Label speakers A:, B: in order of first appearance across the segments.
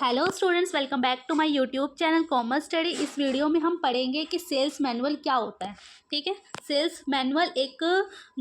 A: Hello students, welcome back to my YouTube channel commerce study. इस video में हम पढ़ेंगे कि सेल्स मैनुअल क्या होता है। ठीक है, सेल्स मैनुअल एक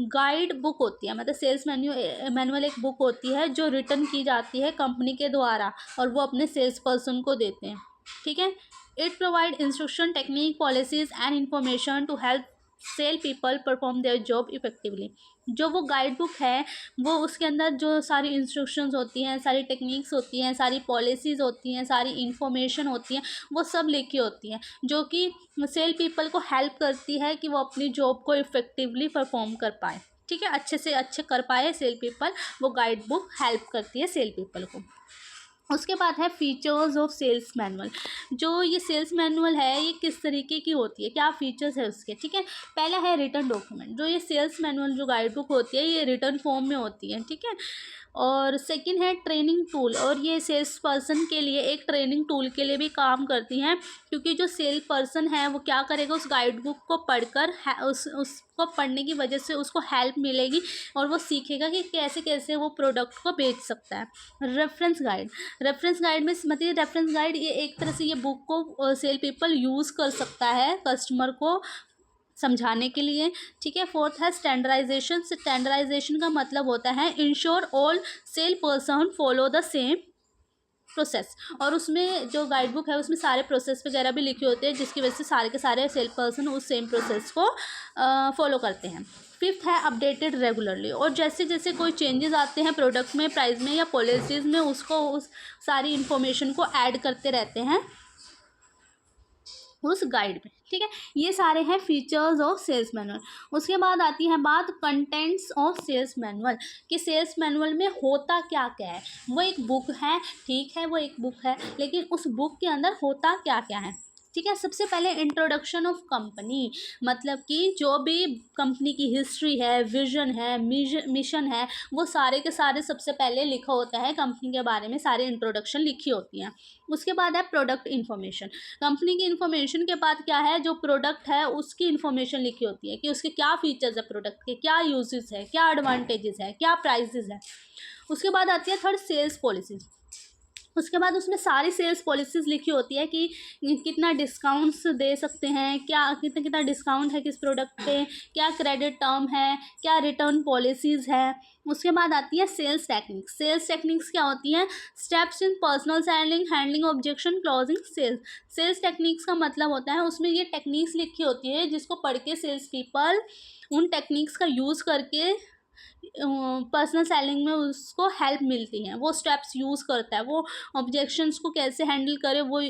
A: गाइड बुक होती है, मतलब सेल्स मैनुअल एक बुक होती है जो रिटन की जाती है कंपनी के द्वारा और वो अपने सेल्स पर्सन को देते हैं। ठीक है, it provide instruction, technique, policies and information to help sale people perform their job effectively. जो वो गाइड बुक है वो उसके अंदर जो सारी इंस्ट्रक्शंस होती हैं, सारी टेक्निक्स होती हैं, सारी पॉलिसीज़ होती हैं, सारी इन्फॉर्मेशन होती हैं, वो सब लिखी होती हैं जो कि सेल पीपल को हेल्प करती है कि वो अपनी जॉब को इफ़ेक्टिवली परफॉर्म कर पाए। ठीक है, अच्छे से अच्छे कर पाए सेल पीपल, वो गाइड बुक हेल्प करती है सेल पीपल को। उसके बाद है फीचर्स ऑफ सेल्स मैनुअल। जो ये सेल्स मैनुअल है ये किस तरीके की होती है, क्या फीचर्स है उसके। ठीक है, पहला है रिटन डॉक्यूमेंट। जो ये सेल्स मैनुअल जो गाइड बुक होती है ये रिटन फॉर्म में होती है। ठीक है, और सेकंड है ट्रेनिंग टूल, और ये सेल्स पर्सन के लिए एक ट्रेनिंग टूल के लिए भी काम करती हैं, क्योंकि जो सेल पर्सन है वो क्या करेगा, उस गाइड बुक को पढ़कर उसको पढ़ने की वजह से उसको हेल्प मिलेगी और वो सीखेगा कि कैसे कैसे वो प्रोडक्ट को बेच सकता है। रेफरेंस गाइड, रेफरेंस गाइड में मतलब रेफरेंस गाइड ये एक तरह से ये बुक को सेल पीपल यूज़ कर सकता है कस्टमर को समझाने के लिए। ठीक है, फोर्थ है स्टैंडर्डाइजेशन। स्टैंडर्डाइजेशन का मतलब होता है ensure all cell person follow the same process, और उसमें जो गाइड बुक है उसमें सारे प्रोसेस वगैरह भी लिखे होते हैं जिसकी वजह से सारे के सारे सेल पर्सन उस सेम प्रोसेस को फॉलो करते हैं। फिफ्थ है अपडेटेड रेगुलरली, और जैसे जैसे कोई चेंजेस आते हैं प्रोडक्ट में, प्राइस में या पॉलिसीज़ में, उसको उस सारी इन्फॉर्मेशन को ऐड करते रहते हैं उस गाइड में। ठीक है, ये सारे हैं फीचर्स ऑफ सेल्स मैनुअल। उसके बाद आती है बात कंटेंट्स ऑफ सेल्स मैनुअल, कि सेल्स मैनुअल में होता क्या क्या है। वो एक बुक है, ठीक है, वो एक बुक है, लेकिन उस बुक के अंदर होता क्या क्या है। ठीक है, सबसे पहले इंट्रोडक्शन ऑफ कंपनी, मतलब कि जो भी कंपनी की हिस्ट्री है, विजन है, मिशन है, वो सारे के सारे सबसे पहले लिखा होता है। कंपनी के बारे में सारी इंट्रोडक्शन लिखी होती हैं। उसके बाद है प्रोडक्ट इन्फॉर्मेशन। कंपनी की इन्फॉर्मेशन के बाद क्या है, जो प्रोडक्ट है उसकी इन्फॉर्मेशन लिखी होती है कि उसके क्या फीचर्स है, प्रोडक्ट के क्या यूजेस है, क्या एडवांटेजेस है, क्या प्राइसेस है। उसके बाद आती है थर्ड सेल्स पॉलिसीज। उसके बाद उसमें सारी सेल्स पॉलिसीज़ लिखी होती है कि कितना डिस्काउंट्स दे सकते हैं, क्या कितना कितना डिस्काउंट है किस प्रोडक्ट पे, क्या क्रेडिट टर्म है, क्या रिटर्न पॉलिसीज़ है। उसके बाद आती है सेल्स टेक्निक्स। सेल्स टेक्निक्स क्या होती हैं, steps in personal selling, handling objection, closing sales. Sales techniques का मतलब होता है उसमें ये टेक्निक्स लिखी होती है जिसको पढ़ के सेल्स पीपल उन टेक्निक्स का यूज़ करके पर्सनल सेलिंग में उसको हेल्प मिलती हैं। वो स्टेप्स यूज़ करता है, वो ऑब्जेक्शंस को कैसे हैंडल करे, वो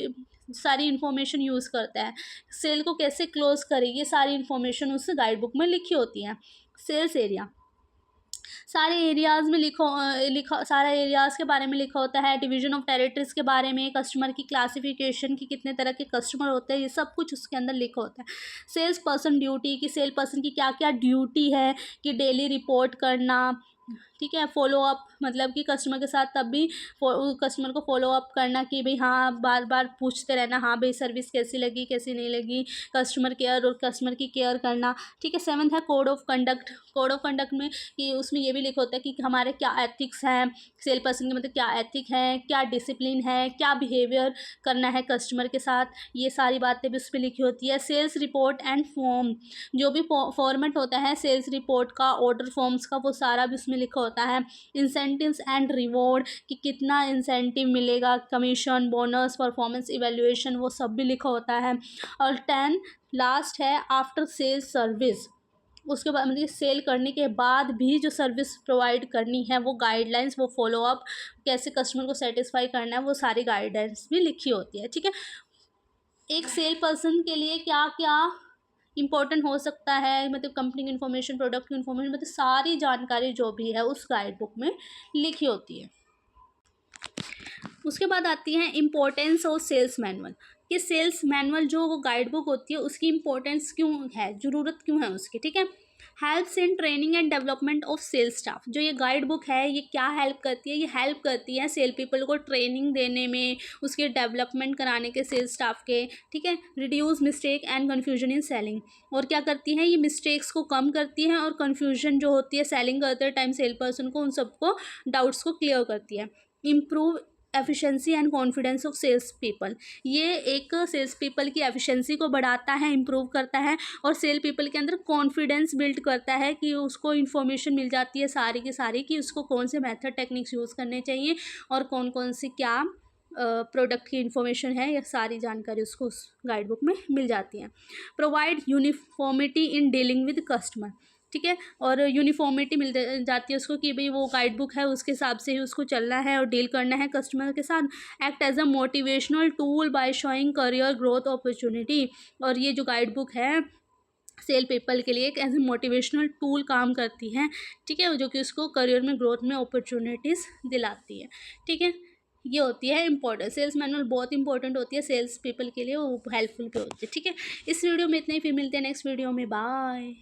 A: सारी इन्फॉर्मेशन यूज़ करता है। सेल को कैसे क्लोज करे, ये सारी इन्फॉर्मेशन उस गाइड बुक में लिखी होती है। सेल्स एरिया, सारे एरियाज़ में लिखा सारा एरियाज़ के बारे में लिखा होता है। डिवीजन ऑफ टेरिटरीज़ के बारे में, कस्टमर की क्लासिफिकेशन की, कितने तरह के कस्टमर होते हैं, ये सब कुछ उसके अंदर लिखा होता है। सेल्स पर्सन ड्यूटी, कि सेल पर्सन की क्या क्या ड्यूटी है, कि डेली रिपोर्ट करना। ठीक है, फॉलो अप, मतलब कि कस्टमर के साथ तब भी कस्टमर को फॉलो अप करना कि भाई हाँ, बार बार पूछते रहना, हाँ भाई सर्विस कैसी लगी, कैसी नहीं लगी, कस्टमर केयर और कस्टमर की केयर करना। ठीक है, सेवन्थ है code of conduct. Code of conduct में कि उसमें ये भी लिखा होता है कि हमारे क्या एथिक्स हैं, सेल पर्सन के मतलब क्या एथिक है, क्या डिसिप्लिन है, क्या बिहेवियर करना है कस्टमर के साथ, ये सारी बातें भी उस पर लिखी होती है। सेल्स रिपोर्ट एंड फॉर्म, जो भी फॉर्मेट होता है सेल्स रिपोर्ट का, ऑर्डर फॉर्म्स का, वो सारा भी उसमें लिखा होता है। इंसेंटिव्स एंड रिवॉर्ड, कि कितना इंसेंटिव मिलेगा, कमीशन, बोनस, परफॉर्मेंस इवैल्यूएशन, वो सब भी लिखा होता है। और 10 लास्ट है आफ्टर सेल्स सर्विस। उसके बाद मतलब सेल करने के बाद भी जो सर्विस प्रोवाइड करनी है, वो गाइडलाइंस, वो फॉलोअप, कैसे कस्टमर को सेटिस्फाई करना है, वो सारी गाइडलाइंस भी लिखी होती है। ठीक है, एक सेल पर्सन के लिए क्या क्या इम्पोर्टेंट हो सकता है, मतलब कंपनी की इन्फॉर्मेशन, प्रोडक्ट की इन्फॉर्मेशन, मतलब सारी जानकारी जो भी है उस गाइड बुक में लिखी होती है। उसके बाद आती है इम्पोर्टेंस ऑफ सेल्स मैनुअल, कि सेल्स मैनुअल जो वो गाइड बुक होती है उसकी इम्पोर्टेंस क्यों है, ज़रूरत क्यों है उसकी। ठीक है, helps in training and development of sales staff. जो ये गाइड बुक है ये क्या हेल्प करती है, ये हेल्प करती है सेल पीपल को ट्रेनिंग देने में, उसके डेवलपमेंट कराने के सेल्स स्टाफ के। ठीक है, reduce mistake and confusion in selling, और क्या करती है ये मिस्टेक्स को कम करती है और कन्फ्यूजन जो होती है सेलिंग करते टाइम सेल पर्सन को, उन सबको डाउट्स को क्लियर करती है। Improve efficiency and confidence of sales people. ये एक सेल्स पीपल की एफिशिएंसी को बढ़ाता है, इम्प्रूव करता है, और सेल पीपल के अंदर कॉन्फिडेंस बिल्ड करता है कि उसको इन्फॉर्मेशन मिल जाती है सारी की सारी, कि उसको कौन से मेथड टेक्निक्स यूज़ करने चाहिए और कौन कौन सी क्या प्रोडक्ट की इन्फॉर्मेशन है, यह सारी जानकारी उसको उस गाइड बुक में मिल जाती है। Provide uniformity in dealing with customer, ठीक है, और यूनिफॉर्मिटी मिल जाती है उसको कि भाई वो गाइड बुक है उसके हिसाब से ही उसको चलना है और डील करना है कस्टमर के साथ। Act as a motivational tool by showing career growth opportunity, और ये जो गाइड बुक है सेल पीपल के लिए एक एज ए मोटिवेशनल टूल काम करती है, ठीक है, जो कि उसको करियर में ग्रोथ में अपॉर्चुनिटीज़ दिलाती है, ठीक है। ये होती है इंपॉर्टेंट, सेल्स मैनुअल बहुत इंपॉर्टेंट होती है सेल्स पीपल के लिए, वो हेल्पफुल भी होती है, ठीक है। इस वीडियो में इतना ही, फिर मिलते हैं नेक्स्ट वीडियो में, बाय।